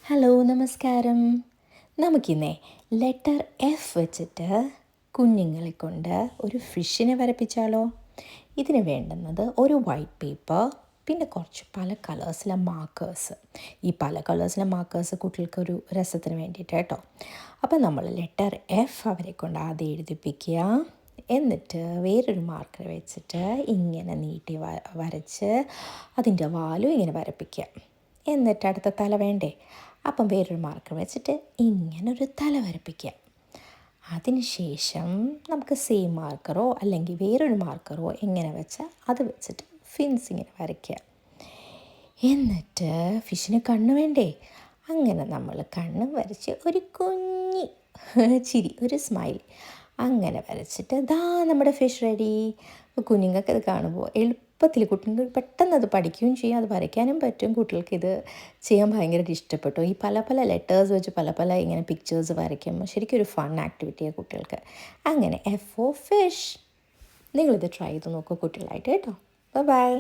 Hello നമസ്കാരം. നമുക്കിന്നേ letter F വെച്ചിട്ട് കുഞ്ഞുങ്ങളെ കൊണ്ട് ഒരു ഫിഷിനെ വരപ്പിച്ചാലോ? ഇതിന് വേണ്ടുന്നത് ഒരു വൈറ്റ് പേപ്പർ, പിന്നെ കുറച്ച് പല കളേഴ്സിലെ മാർക്കേഴ്സ്. ഈ പല കളേഴ്സിലെ മാർക്കേഴ്സ് കുട്ടികൾക്കൊരു രസത്തിന് വേണ്ടിയിട്ട് കേട്ടോ. അപ്പം നമ്മൾ ലെറ്റർ എഫ് അവരെ കൊണ്ട് ആദ്യം എഴുതിപ്പിക്കുക. എന്നിട്ട് വേറൊരു മാർക്കർ വെച്ചിട്ട് ഇങ്ങനെ നീട്ടി വരച്ച് അതിൻ്റെ വാലും ഇങ്ങനെ വരപ്പിക്കുക. എന്നിട്ട് അടുത്ത തല വേണ്ടേ, അപ്പം വേറൊരു മാർക്കർ വെച്ചിട്ട് ഇങ്ങനൊരു തല വരപ്പിക്കുക. അതിനുശേഷം നമുക്ക് സെയിം മാർക്കറോ അല്ലെങ്കിൽ വേറൊരു മാർക്കറോ എങ്ങനെ വെച്ചാൽ അത് വെച്ചിട്ട് ഫിൻസ് ഇങ്ങനെ വരയ്ക്കുക. എന്നിട്ട് ഫിഷിന് കണ്ണ് വേണ്ടേ, അങ്ങനെ നമ്മൾ കണ്ണ് വരച്ച് ഒരു കുഞ്ഞി ചിരി, ഒരു സ്മൈൽ അങ്ങനെ വരച്ചിട്ട് ദാ നമ്മുടെ ഫിഷ് റെഡി. കുഞ്ഞുങ്ങൾക്ക് ഇത് കാണുമ്പോൾ എളുപ്പത്തിൽ കുട്ടികൾ പെട്ടെന്ന് അത് പഠിക്കുകയും ചെയ്യും, അത് വരയ്ക്കാനും പറ്റും. കുട്ടികൾക്ക് ഇത് ചെയ്യാൻ ഭയങ്കരമായിട്ട് ഇഷ്ടപ്പെട്ടു. ഈ പല പല ലെറ്റേഴ്സ് വെച്ച് പല പല ഇങ്ങനെ പിക്ചേഴ്സ് വരയ്ക്കുമ്പോൾ ശരിക്കും ഒരു ഫൺ ആക്ടിവിറ്റിയാണ് കുട്ടികൾക്ക്. അങ്ങനെ എഫ് ഫോർ ഫിഷ്. നിങ്ങളിത് ട്രൈ ചെയ്ത് നോക്കൂ കുട്ടികളായിട്ട് കേട്ടോ. ബൈ.